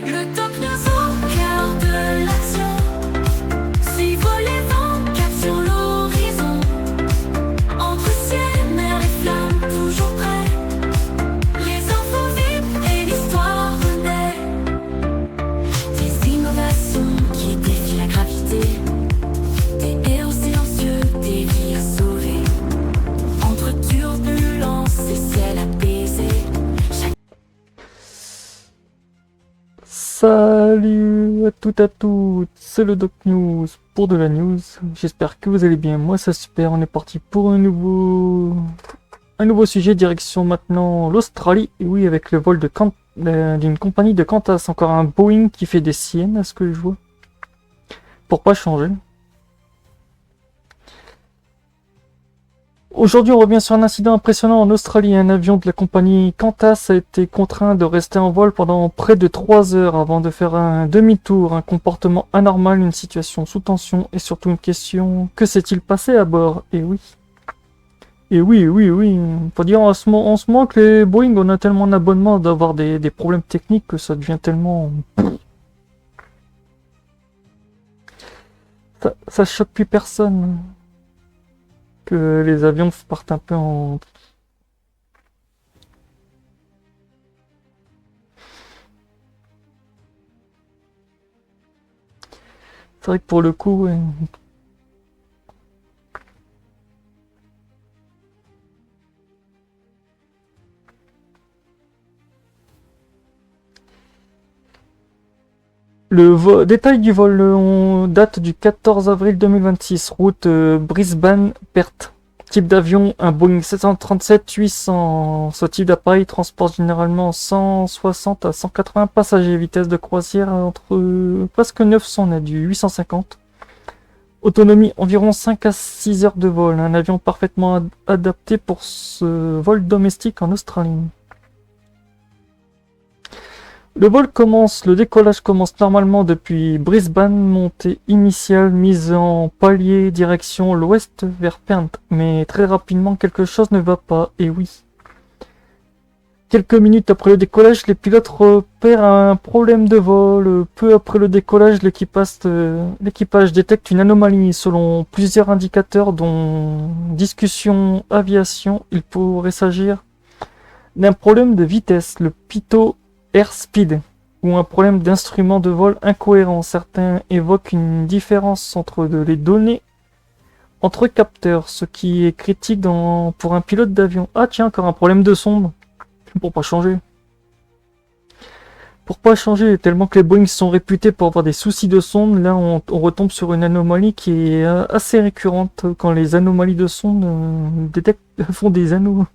Le top news au cœur de l'action. Suivre les vents, cap sur l'horizon. Entre ciel, mer et flammes, toujours prêts. Les infos vives et l'histoire renaît. Des innovations qui défient la gravité. Des héros silencieux, des vies à sauver. Entre turbulences et ciel apaisé. Salut à toutes, c'est le Doc News pour de la news. J'espère que vous allez bien, moi ça super, on est parti pour un nouveau sujet, direction maintenant l'Australie. Et oui, avec le vol d'une compagnie de Qantas, encore un Boeing qui fait des siennes à ce que je vois. Pour pas changer. Aujourd'hui, on revient sur un incident impressionnant en Australie. Un avion de la compagnie Qantas a été contraint de rester en vol pendant près de 3 heures avant de faire un demi-tour. Un comportement anormal, une situation sous tension et surtout une question: que s'est-il passé à bord? Et oui. Et oui. Faut dire en ce moment que les Boeing, on a tellement d'abonnements d'avoir des problèmes techniques que ça devient tellement... Ça choque plus personne. Que les avions partent un peu en... C'est vrai que pour le coup, ouais. Détail du vol, on date du 14 avril 2026, route Brisbane-Perth. Type d'avion, un Boeing 737-800. Ce type d'appareil transporte généralement 160 à 180 passagers. Vitesse de croisière entre presque 900 net, du 850. Autonomie environ 5 à 6 heures de vol. Un avion parfaitement adapté pour ce vol domestique en Australie. Le décollage commence normalement depuis Brisbane, montée initiale mise en palier direction l'ouest vers Perth, mais très rapidement quelque chose ne va pas, et oui. Quelques minutes après le décollage, les pilotes repèrent un problème de vol. Peu après le décollage, l'équipage détecte une anomalie. Selon plusieurs indicateurs, dont discussion, aviation, il pourrait s'agir d'un problème de vitesse, le pitot airspeed, ou un problème d'instrument de vol incohérent. Certains évoquent une différence entre les données entre capteurs, ce qui est critique pour un pilote d'avion. Ah tiens, encore un problème de sonde. Pour pas changer. Tellement que les Boeing sont réputés pour avoir des soucis de sonde, là on retombe sur une anomalie qui est assez récurrente quand les anomalies de sonde font des anneaux.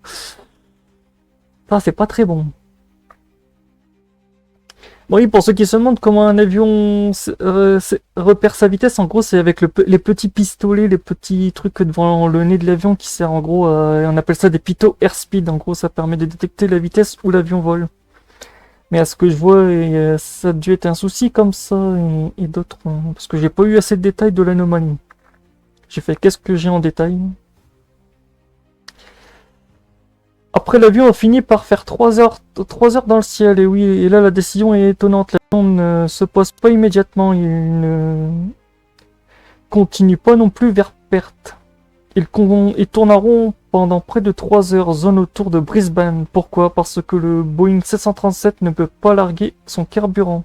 Ça, c'est pas très bon. Bon, oui, pour ceux qui se demandent comment un avion repère sa vitesse, en gros, c'est avec les petits pistolets, les petits trucs devant le nez de l'avion qui sert en gros on appelle ça des pitots airspeed. En gros, ça permet de détecter la vitesse où l'avion vole. Mais à ce que je vois, ça a dû être un souci comme ça et d'autres, parce que j'ai pas eu assez de détails de l'anomalie. J'ai fait qu'est-ce que j'ai en détail. Après, l'avion a fini par faire 3 heures dans le ciel, et oui, et là la décision est étonnante. L'avion ne se pose pas immédiatement, il ne continue pas non plus vers Perth. Ils tourneront pendant près de 3 heures, zone autour de Brisbane. Pourquoi? Parce que le Boeing 737 ne peut pas larguer son carburant,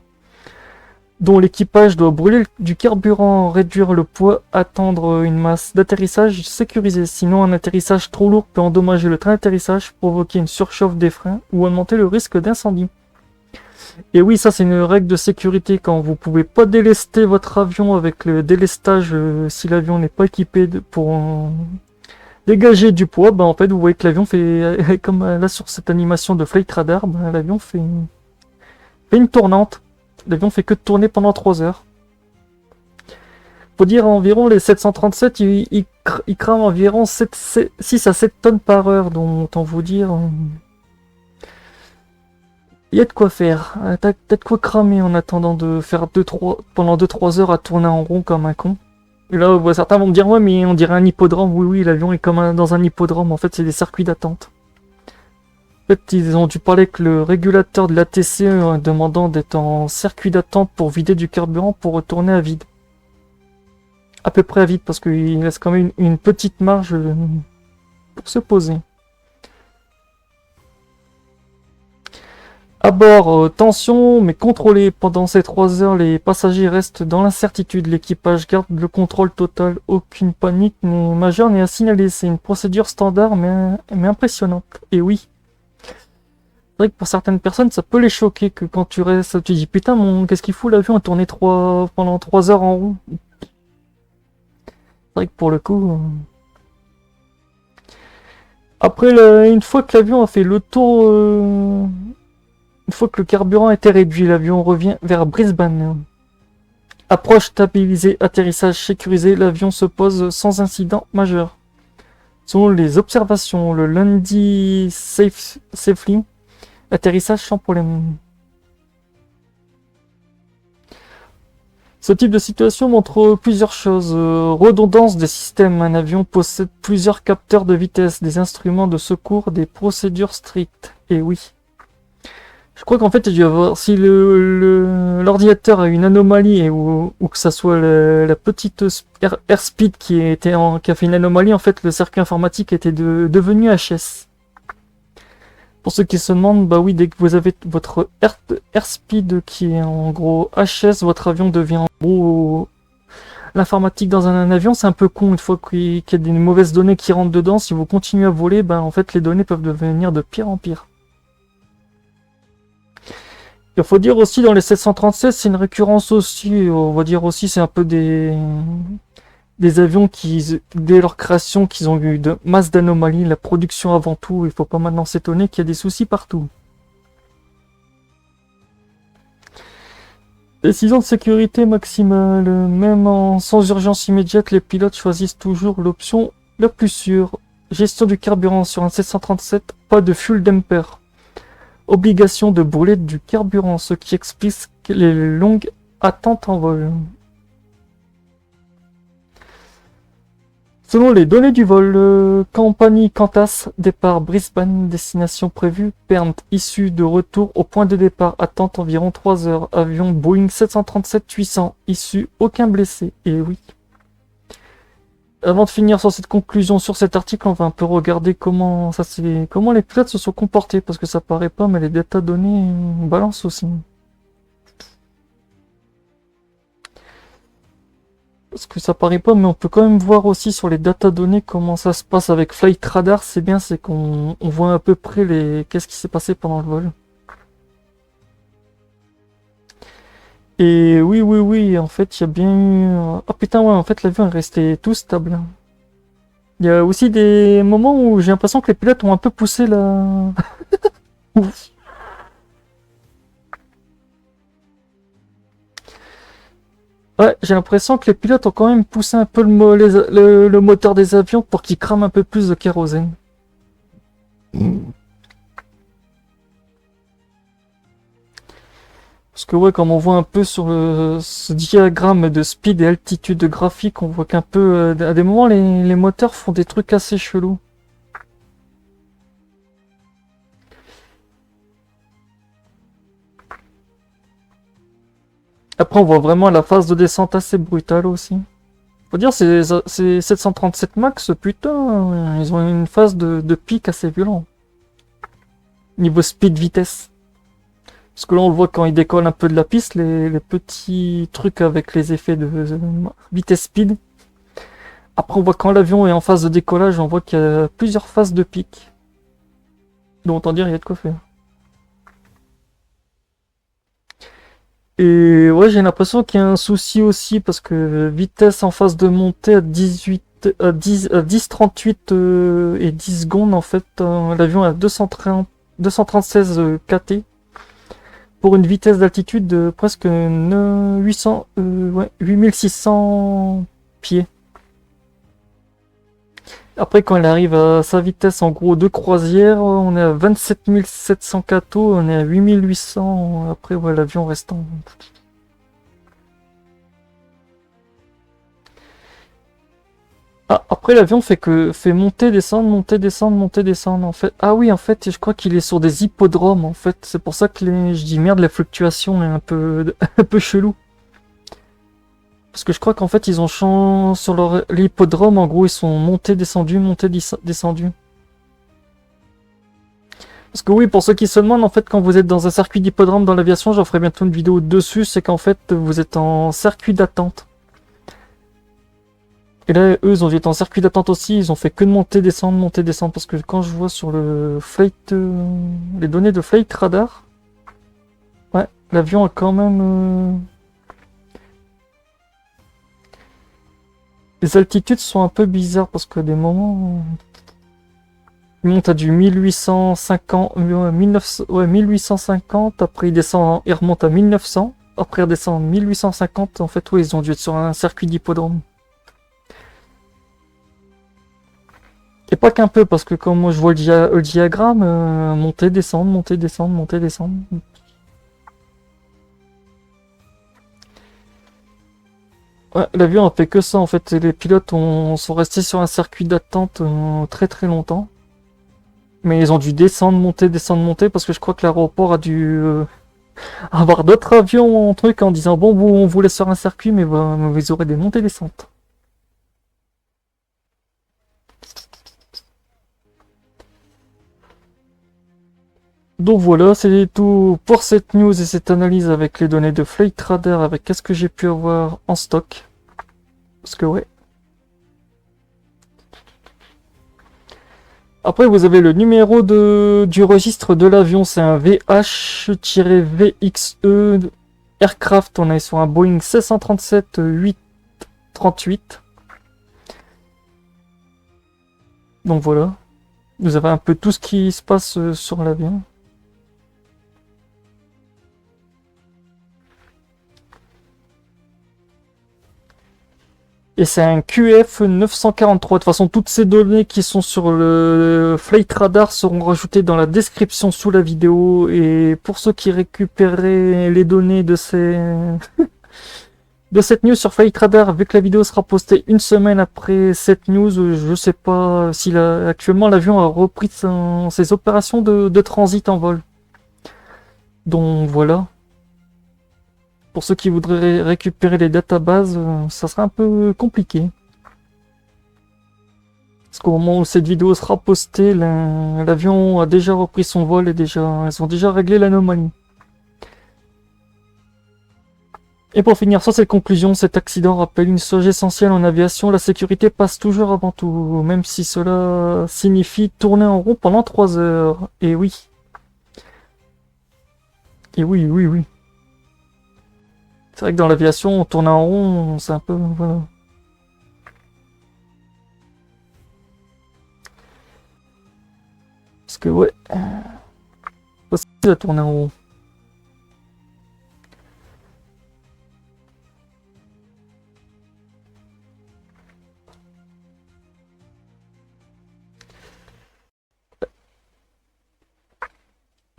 dont l'équipage doit brûler du carburant, réduire le poids, attendre une masse d'atterrissage sécurisée. Sinon, un atterrissage trop lourd peut endommager le train d'atterrissage, provoquer une surchauffe des freins ou augmenter le risque d'incendie. Et oui, ça c'est une règle de sécurité. Quand vous pouvez pas délester votre avion avec le délestage, si l'avion n'est pas équipé pour dégager du poids, en fait vous voyez que l'avion fait, comme là sur cette animation de Flight Radar, l'avion fait une tournante. L'avion fait que de tourner pendant 3 heures. Faut dire environ les 737, ils crament environ 6 à 7 tonnes par heure, donc autant vous dire... Il y a de quoi faire. T'as de quoi cramer en attendant de faire pendant 2-3 heures à tourner en rond comme un con. Et là, certains vont me dire, ouais, mais on dirait un hippodrome. Oui, l'avion est comme dans un hippodrome. En fait, c'est des circuits d'attente. fait, ils ont dû parler avec le régulateur de l'ATC demandant d'être en circuit d'attente pour vider du carburant pour retourner à vide. À peu près à vide parce qu'il laisse quand même une petite marge pour se poser. À bord, tension mais contrôlée. Pendant ces 3 heures, les passagers restent dans l'incertitude. L'équipage garde le contrôle total. Aucune panique majeure n'est à signaler. C'est une procédure standard mais impressionnante. Et oui. C'est vrai que pour certaines personnes, ça peut les choquer que quand tu restes, tu dis putain, qu'est-ce qu'il fout l'avion à tourner pendant 3 heures en rond. C'est vrai que pour le coup. Après, une fois que l'avion a fait le tour, une fois que le carburant a été réduit, l'avion revient vers Brisbane. Approche stabilisée, atterrissage sécurisé, l'avion se pose sans incident majeur. Selon les observations, le lundi safely, atterrissage sans problème. Ce type de situation montre plusieurs choses. Redondance des systèmes. Un avion possède plusieurs capteurs de vitesse, des instruments de secours, des procédures strictes. Et oui. Je crois qu'en fait, il y avoir, si l'ordinateur a une anomalie ou que ça soit la petite airspeed qui a fait une anomalie, en fait, le circuit informatique était devenu HS. Pour ceux qui se demandent, bah oui, dès que vous avez votre airspeed qui est en gros HS, votre avion devient en gros l'informatique dans un avion, c'est un peu con une fois qu'il y a des mauvaises données qui rentrent dedans. Si vous continuez à voler, ben en fait, les données peuvent devenir de pire en pire. Il faut dire aussi dans les 737, c'est une récurrence aussi, on va dire aussi, c'est un peu des avions qui, dès leur création, qu'ils ont eu de masse d'anomalies, la production avant tout, il faut pas maintenant s'étonner qu'il y a des soucis partout. Décision de sécurité maximale, même sans urgence immédiate, les pilotes choisissent toujours l'option la plus sûre. Gestion du carburant sur un 737, pas de fuel dumper. Obligation de brûler du carburant, ce qui explique les longues attentes en vol. Selon les données du vol, compagnie Qantas, départ Brisbane, destination prévue, Perth, issue de retour au point de départ, attente environ 3 heures, avion Boeing 737-800, issue aucun blessé, et oui. Avant de finir sur cette conclusion sur cet article, on va un peu regarder comment les pilotes se sont comportés, parce que ça paraît pas, mais les métadonnées balancent aussi. Parce que ça paraît pas, mais on peut quand même voir aussi sur les données comment ça se passe avec Flight Radar. C'est bien, c'est qu'on voit à peu près qu'est-ce qui s'est passé pendant le vol. Et oui, en fait, il y a bien eu... Oh putain, ouais, en fait, l'avion est resté tout stable. Il y a aussi des moments où j'ai l'impression que les pilotes ont un peu poussé la... Ouf. Ouais, j'ai l'impression que les pilotes ont quand même poussé un peu le moteur des avions pour qu'il crame un peu plus de kérosène. Parce que ouais, comme on voit un peu sur ce diagramme de speed et altitude graphique, on voit qu'un peu, à des moments, les moteurs font des trucs assez chelous. Après, on voit vraiment la phase de descente assez brutale aussi. Faut dire, c'est 737 Max, putain, ils ont une phase de pic assez violent. Niveau speed vitesse. Parce que là, on le voit quand il décolle un peu de la piste, les petits trucs avec les effets de vitesse speed. Après, on voit quand l'avion est en phase de décollage, on voit qu'il y a plusieurs phases de pic. Donc, autant dire, il y a de quoi faire. Et ouais, j'ai l'impression qu'il y a un souci aussi parce que vitesse en phase de montée à 10,38 et 10 secondes en fait, l'avion est à 236 kT pour une vitesse d'altitude de presque 8600 pieds. Après, quand elle arrive à sa vitesse en gros de croisière, on est à 27 700 kT, on est à 8800. Après, ouais, l'avion restant. Ah, après l'avion fait monter, descendre, monter, descendre, monter, descendre en fait. Ah oui, en fait, je crois qu'il est sur des hippodromes en fait. C'est pour ça que je dis merde, la fluctuation est un peu un peu chelou. Parce que je crois qu'en fait ils ont changé sur l'hippodrome, en gros ils sont montés, descendus, montés, descendus. Parce que oui, pour ceux qui se demandent, en fait, quand vous êtes dans un circuit d'hippodrome dans l'aviation, j'en ferai bientôt une vidéo dessus, c'est qu'en fait vous êtes en circuit d'attente. Et là, eux, ils ont été en circuit d'attente aussi, ils ont fait que de monter, descendre, parce que quand je vois sur le flight, les données de flight radar, ouais, l'avion a quand même... Les altitudes sont un peu bizarres, parce que des moments... Il monte à du 1850, 1900, ouais, 1850, après il remonte à 1900, après il redescend à 1850, en fait, ouais, ils ont dû être sur un circuit d'hippodrome. Et pas qu'un peu, parce que comme moi je vois le diagramme, monter, descendre, monter, descendre, monter, descendre. Ouais, l'avion a fait que ça en fait, et les pilotes sont restés sur un circuit d'attente très très longtemps. Mais ils ont dû descendre, monter, parce que je crois que l'aéroport a dû avoir d'autres avions en truc en disant bon, on vous laisse sur un circuit, mais vous aurez des montées descentes. Donc voilà, c'est tout pour cette news et cette analyse avec les données de Flight Radar, avec qu'est-ce que j'ai pu avoir en stock. Parce que ouais. Après vous avez le numéro du registre de l'avion, c'est un VH-VXE Aircraft, on est sur un Boeing 737-838. Donc voilà, vous avez un peu tout ce qui se passe sur l'avion. Et c'est un QF 943. De toute façon, toutes ces données qui sont sur le Flight Radar seront rajoutées dans la description sous la vidéo. Et pour ceux qui récupéraient les données de de cette news sur Flight Radar, vu que la vidéo sera postée une semaine après cette news, je sais pas si actuellement l'avion a repris ses opérations de transit en vol. Donc voilà. Pour ceux qui voudraient récupérer les databases, ça sera un peu compliqué. Parce qu'au moment où cette vidéo sera postée, l'avion a déjà repris son vol et ils ont déjà réglé l'anomalie. Et pour finir sur cette conclusion, cet accident rappelle une chose essentielle en aviation, la sécurité passe toujours avant tout, même si cela signifie tourner en rond pendant 3 heures. Et oui. Et oui, oui, oui. C'est vrai que dans l'aviation, tourner en rond, c'est un peu... Voilà. Parce que ouais... Facile à tourner en rond.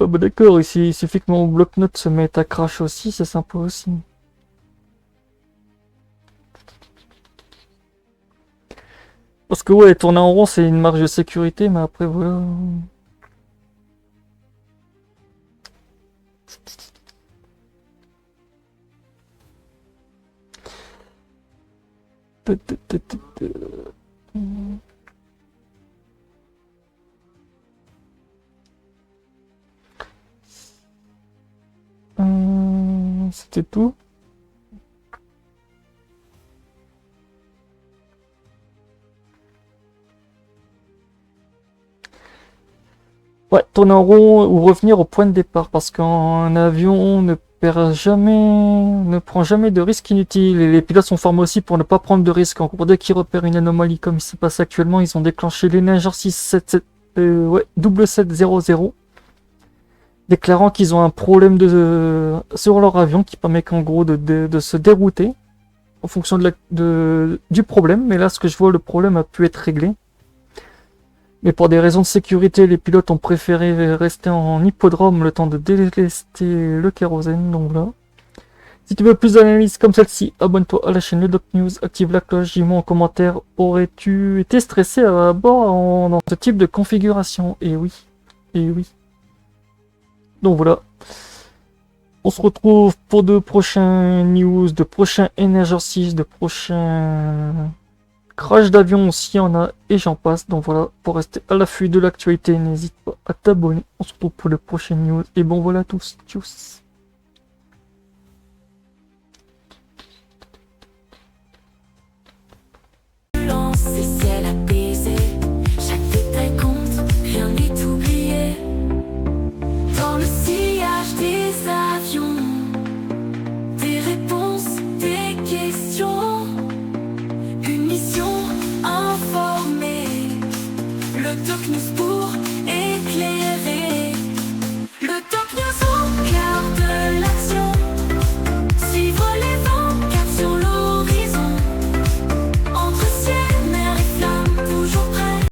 Ah bah d'accord, ici, il suffit que mon bloc-notes se mette à crash aussi, c'est sympa aussi. Parce que ouais, tourner en rond, c'est une marge de sécurité, mais après, voilà. C'était tout. Ouais, tourner en rond ou revenir au point de départ, parce qu'un avion ne prend jamais de risques inutiles, et les pilotes sont formés aussi pour ne pas prendre de risques. En gros, dès qu'ils repèrent une anomalie comme il se passe actuellement, ils ont déclenché l'énergie 677, ouais, 7700, déclarant qu'ils ont un problème sur leur avion qui permet qu'en gros de se dérouter en fonction du problème. Mais là, ce que je vois, le problème a pu être réglé. Mais pour des raisons de sécurité, les pilotes ont préféré rester en hippodrome le temps de délester le kérosène. Donc là, Si tu veux plus d'analyses comme celle-ci, abonne-toi à la chaîne Le Doc News, active la cloche, dis-moi en commentaire, aurais-tu été stressé à bord dans ce type de configuration? Et oui, et oui. Donc voilà. On se retrouve pour de prochains news, de prochains Energy, de prochains crash d'avion s'il y en a, et j'en passe. Donc voilà, pour rester à l'affût de l'actualité, n'hésite pas à t'abonner. On se retrouve pour le prochain news, et bon voilà à tous, tchuss.